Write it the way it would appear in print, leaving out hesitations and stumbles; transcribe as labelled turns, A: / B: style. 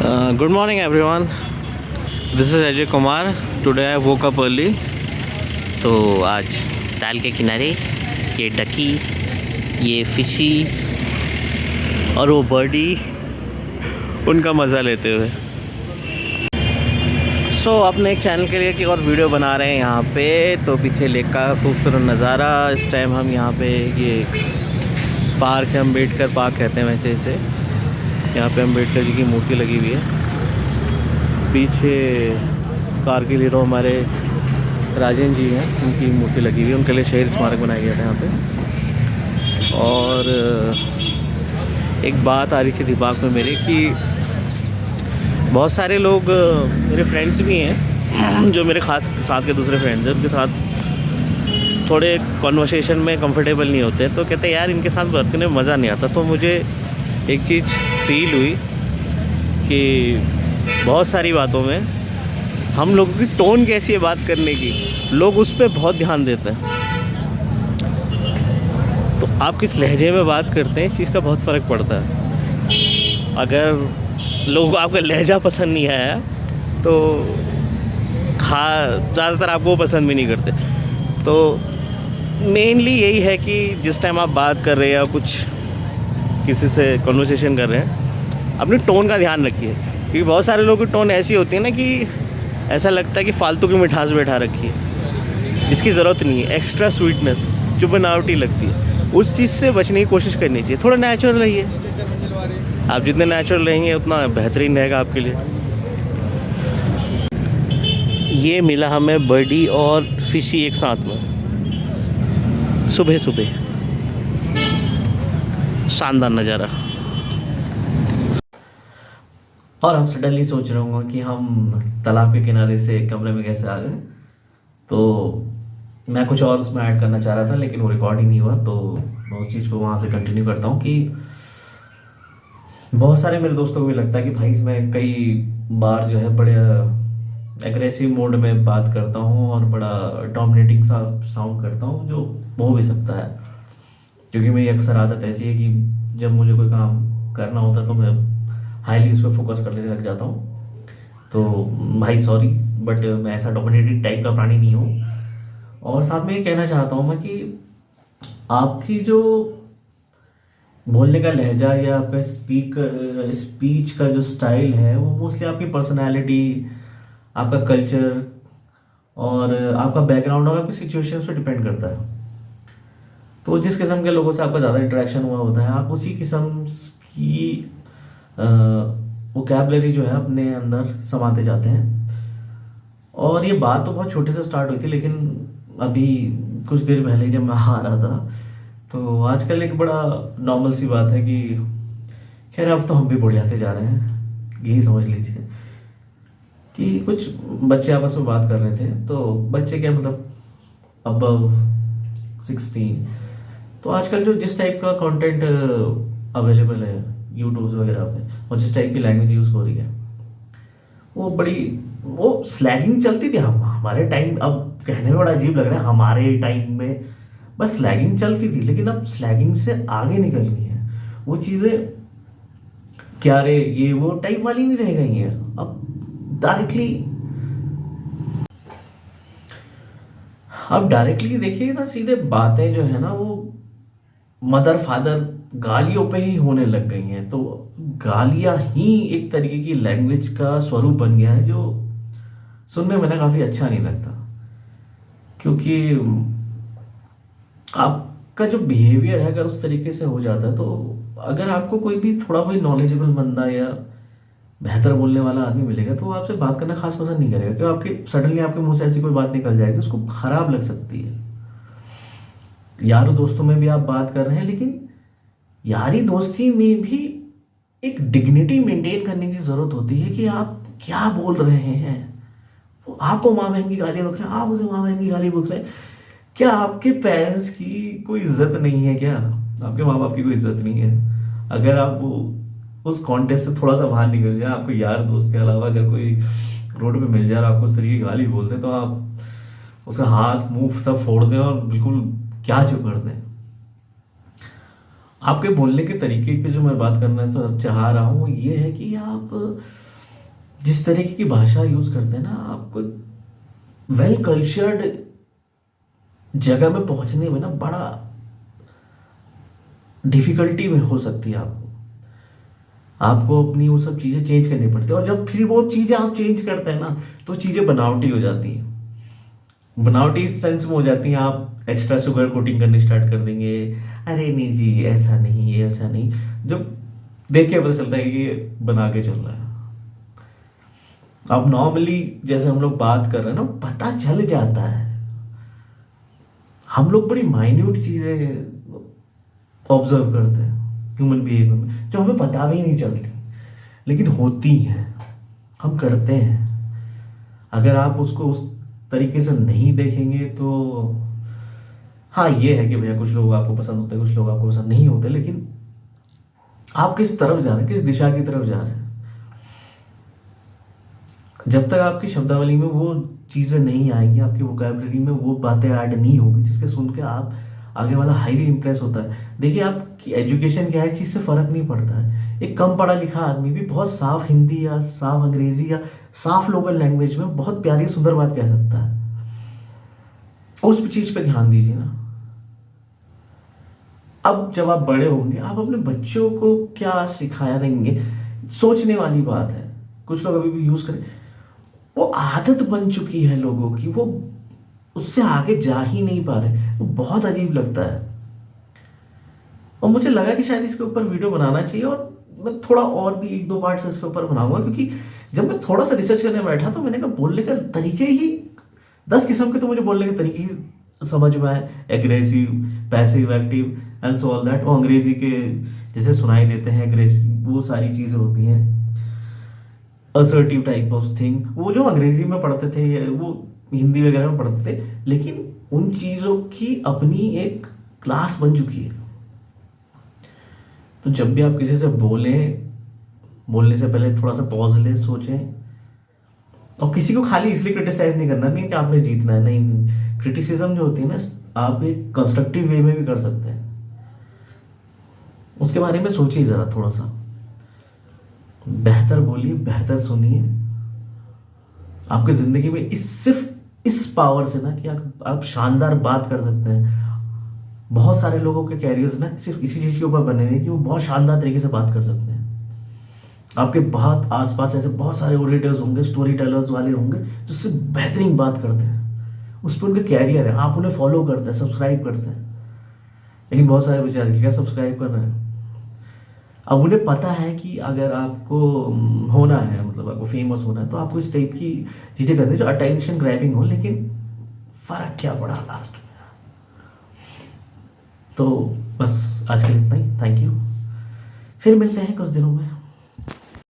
A: Good morning everyone. This is Ajay Kumar. Today I woke up early. तो आज ताल के किनारे ये डकी, ये फिशी और वो बर्डी उनका मज़ा लेते हुए अपने एक चैनल के लिए एक और वीडियो बना रहे हैं यहाँ पे। तो पीछे लेक का खूबसूरत नज़ारा। इस टाइम हम यहाँ पे ये पार्क है, अम्बेडकर पार्क कहते हैं वैसे इसे। यहाँ पे अम्बेडकर जी की मूर्ति लगी हुई है। पीछे कारगिल हीरो हमारे राजेंद्र जी हैं, उनकी मूर्ति लगी हुई है। उनके लिए शहीद स्मारक बनाया गया था यहाँ पे। और एक बात आ रही थी दिमाग में मेरे कि बहुत सारे लोग मेरे फ्रेंड्स भी हैं जो मेरे खास साथ के दूसरे फ्रेंड्स हैं, उनके साथ थोड़े कॉन्वर्सेशन में कंफर्टेबल नहीं होते। तो कहते हैं यार इनके साथ बात करने में मज़ा नहीं आता। तो मुझे एक चीज़ फील हुई कि बहुत सारी बातों में हम लोगों की टोन कैसी है बात करने की, लोग उस पर बहुत ध्यान देते हैं। तो आप किस लहजे में बात करते हैं इस चीज़ का बहुत फ़र्क पड़ता है। अगर लोगों को आपका लहजा पसंद नहीं आया तो ज़्यादातर आपको वो पसंद भी नहीं करते। तो मेनली यही है कि जिस टाइम आप बात कर रहे हैं या कुछ किसी से कन्वर्सेशन कर रहे हैं, अपनी टोन का ध्यान रखिए। क्योंकि बहुत सारे लोगों की टोन ऐसी होती है ना कि ऐसा लगता है कि फालतू की मिठास बैठा रखी है, जिसकी ज़रूरत नहीं है। एक्स्ट्रा स्वीटनेस जो बनावटी लगती है, उस चीज़ से बचने की कोशिश करनी चाहिए। थोड़ा नेचुरल रहिए। आप जितने नेचुरल रहेंगे उतना बेहतरीन रहेगा आपके लिए। ये मिला हमें बर्डी और फिशी एक साथ में, सुबह सुबह शानदार नज़ारा। और हम सडनली सोच रहे होंगे कि हम तालाब के किनारे से कमरे में कैसे आ गए। तो मैं कुछ और उसमें ऐड करना चाह रहा था लेकिन वो रिकॉर्ड ही नहीं हुआ। तो मैं उस चीज़ को वहाँ से कंटिन्यू करता हूँ कि बहुत सारे मेरे दोस्तों को भी लगता है कि भाई मैं कई बार जो है बड़े एग्रेसिव मोड में बात करता हूँ और बड़ा डोमिनेटिंग सा साउंड करता हूँ, जो हो भी सकता है। क्योंकि मेरी अक्सर आदत ऐसी है कि जब मुझे कोई काम करना होता है तो मैं हाईली उस पर फोकस करने लग जाता हूँ। तो भाई सॉरी, बट मैं ऐसा डोमिनेटिंग टाइप का प्राणी नहीं हूँ। और साथ में ये कहना चाहता हूँ मैं कि आपकी जो बोलने का लहजा या आपका स्पीच का जो स्टाइल है वो मोस्टली आपकी पर्सनैलिटी, आपका कल्चर और आपका बैकग्राउंड और आपकी सिचुएशंस पे डिपेंड करता है। तो जिस किस्म के लोगों से आपका ज़्यादा इंटरेक्शन हुआ होता है, आप उसी किस्म की वोकैबुलरी जो है अपने अंदर समाते जाते हैं। और ये बात तो बहुत छोटे से स्टार्ट हुई थी, लेकिन अभी कुछ देर पहले जब मैं आ रहा था तो आजकल एक बड़ा नॉर्मल सी बात है कि खैर अब तो हम भी बढ़िया से जा रहे हैं, यही समझ लीजिए कि कुछ बच्चे आपस में बात कर रहे थे। तो बच्चे क्या मतलब अबव 16। तो आजकल जो जिस टाइप का कंटेंट अवेलेबल है यूट्यूब वगैरह पे और जिस टाइप की लैंग्वेज यूज़ हो रही है वो स्लैगिंग चलती थी हमारे टाइम। अब कहने में बड़ा अजीब लग रहा है, हमारे टाइम में बस स्लैगिंग चलती थी, लेकिन अब स्लैगिंग से आगे निकल गई है वो चीज़ें। क्या रे ये वो टाइप वाली नहीं रह गई हैं। अब डायरेक्टली देखिए ना, सीधे बातें जो है ना वो मदर फादर गालियों पे ही होने लग गई हैं। तो गालियां ही एक तरीके की लैंग्वेज का स्वरूप बन गया है, जो सुनने में ना काफ़ी अच्छा नहीं लगता। क्योंकि आपका जो बिहेवियर है अगर उस तरीके से हो जाता है, तो अगर आपको कोई भी थोड़ा कोई नॉलेजेबल बंदा या बेहतर बोलने वाला आदमी मिलेगा तो वो आपसे बात करना खास पसंद नहीं करेगा। क्यों आपके सडनली आपके मुंह से ऐसी कोई बात निकल जाएगी उसको खराब लग सकती है। यारों दोस्तों में भी आप बात कर रहे हैं, लेकिन यारी दोस्ती में भी एक डिग्निटी मेंटेन करने की ज़रूरत होती है कि आप क्या बोल रहे हैं। वो आपको माँ बहन की गाली बक रहे हैं, आप उसे माँ बहन की गाली बक रहे हैं। क्या आपके पेरेंट्स की कोई इज्जत नहीं है? क्या आपके माँ बाप की कोई इज्जत नहीं है? अगर आप वो उस कॉन्टेक्स्ट से थोड़ा सा बाहर निकल जाए, आपको यार दोस्त के अलावा अगर कोई रोड पे मिल जाए और आपको उस तरीके की गाली बोलते तो आप उसका हाथ मुंह सब फोड़ दें और बिल्कुल क्या जो कर दें। आपके बोलने के तरीके पे जो मैं बात करना चाह रहा हूँ वो ये है कि आप जिस तरीके की भाषा यूज़ करते हैं ना, आपको वेल कल्चर्ड जगह में पहुंचने में ना बड़ा डिफ़िकल्टी में हो सकती है आपको। आपको अपनी वो सब चीज़ें चेंज करनी पड़ती है, और जब फिर वो चीज़ें आप चेंज करते हैं ना, तो चीज़ें बनावटी हो जाती हैं। बनावटी इस सेंस में हो जाती हैं, आप एक्स्ट्रा शुगर कोटिंग करनी स्टार्ट कर देंगे। अरे नहीं जी, ऐसा नहीं, ये ऐसा नहीं। जब देख के पता चलता है कि ये बना के चल रहा है। अब नॉर्मली जैसे हम लोग बात कर रहे हैं ना, पता चल जाता है। हम लोग बड़ी माइन्यूट चीज़ें ऑब्जर्व करते हैं ह्यूमन बिहेवियर में, जो हमें पता भी नहीं चलती, लेकिन होती हैं, हम करते हैं। अगर आप उसको उस तरीके से नहीं देखेंगे तो हाँ, ये है कि भैया कुछ लोग आपको पसंद होते हैं, कुछ लोग आपको पसंद नहीं होते, लेकिन आप किस तरफ जा रहे हैं, किस दिशा की तरफ जा रहे हैं। जब तक आपकी शब्दावली में वो चीज़ें नहीं आएंगी, आपकी वोकैबुलरी में वो बातें ऐड नहीं होगी जिसके सुन के आप आगे वाला हाईली इंप्रेस होता है। देखिए, आपकी एजुकेशन क्या है, इस चीज़ से फ़र्क नहीं पड़ता है। एक कम पढ़ा लिखा आदमी भी बहुत साफ हिंदी या साफ अंग्रेज़ी या साफ लोकल लैंग्वेज में बहुत प्यारी सुंदर बात कह सकता है। उस चीज़ पे ध्यान दीजिए ना। अब जब आप बड़े होंगे, आप अपने बच्चों को क्या सिखाया रहेंगे, सोचने वाली बात है। कुछ लोग अभी भी यूज़ करें, वो आदत बन चुकी है लोगों की, वो उससे आगे जा ही नहीं पा रहे। वो बहुत अजीब लगता है, और मुझे लगा कि शायद इसके ऊपर वीडियो बनाना चाहिए, और मैं थोड़ा और भी एक दो पार्ट्स इसके ऊपर बनाऊंगा, क्योंकि जब मैं थोड़ा सा रिसर्च करने बैठा तो मैंने कहा बोलने का तरीके ही 10 किस्म के तो मुझे बोलने के तरीके ही समझ में आए। Aggressive, passive, active and so all that. वो अंग्रेजी के जैसे सुनाई देते हैं, एग्रेसिव, वो सारी चीज़ें होती हैं। असर्टिव टाइप ऑफ थिंग, वो जो अंग्रेजी में पढ़ते थे, वो हिंदी वगैरह में पढ़ते थे, लेकिन उन चीज़ों की अपनी एक क्लास बन चुकी है। तो जब भी आप किसी से बोलें, बोलने से पहले थोड़ा सा पॉज लें, सोचें। और किसी को खाली इसलिए क्रिटिसाइज नहीं करना, नहीं कि आपने जीतना है, नहीं। क्रिटिसिज्म जो होती है ना, आप एक कंस्ट्रक्टिव वे में भी कर सकते हैं। उसके बारे में सोचिए ज़रा थोड़ा सा। बेहतर बोलिए, बेहतर सुनिए। आपकी ज़िंदगी में सिर्फ इस पावर से ना कि आप शानदार बात कर सकते हैं। बहुत सारे लोगों के कैरियर्स ना सिर्फ इसी चीज़ के ऊपर बने हुए हैं कि वो बहुत शानदार तरीके से बात कर सकते हैं। आपके बहुत आसपास ऐसे बहुत सारे ओरेटर्स होंगे, स्टोरी टेलर्स वाले होंगे, जो सिर्फ बेहतरीन बात करते हैं। उस पर उनके कैरियर है, आप उन्हें फॉलो करते हैं, सब्सक्राइब करते हैं। लेकिन बहुत सारे बेचारे क्या सब्सक्राइब कर रहे हैं। अब उन्हें पता है कि अगर आपको होना है, मतलब आपको फेमस होना है, तो आपको इस टाइप की चीज़ें करनी है जो अटेंशन ग्रैबिंग हो, लेकिन फ़र्क क्या पड़ा लास्ट में। तो बस आज के लिए इतना ही। थैंक यू, फिर मिलते हैं कुछ दिनों में।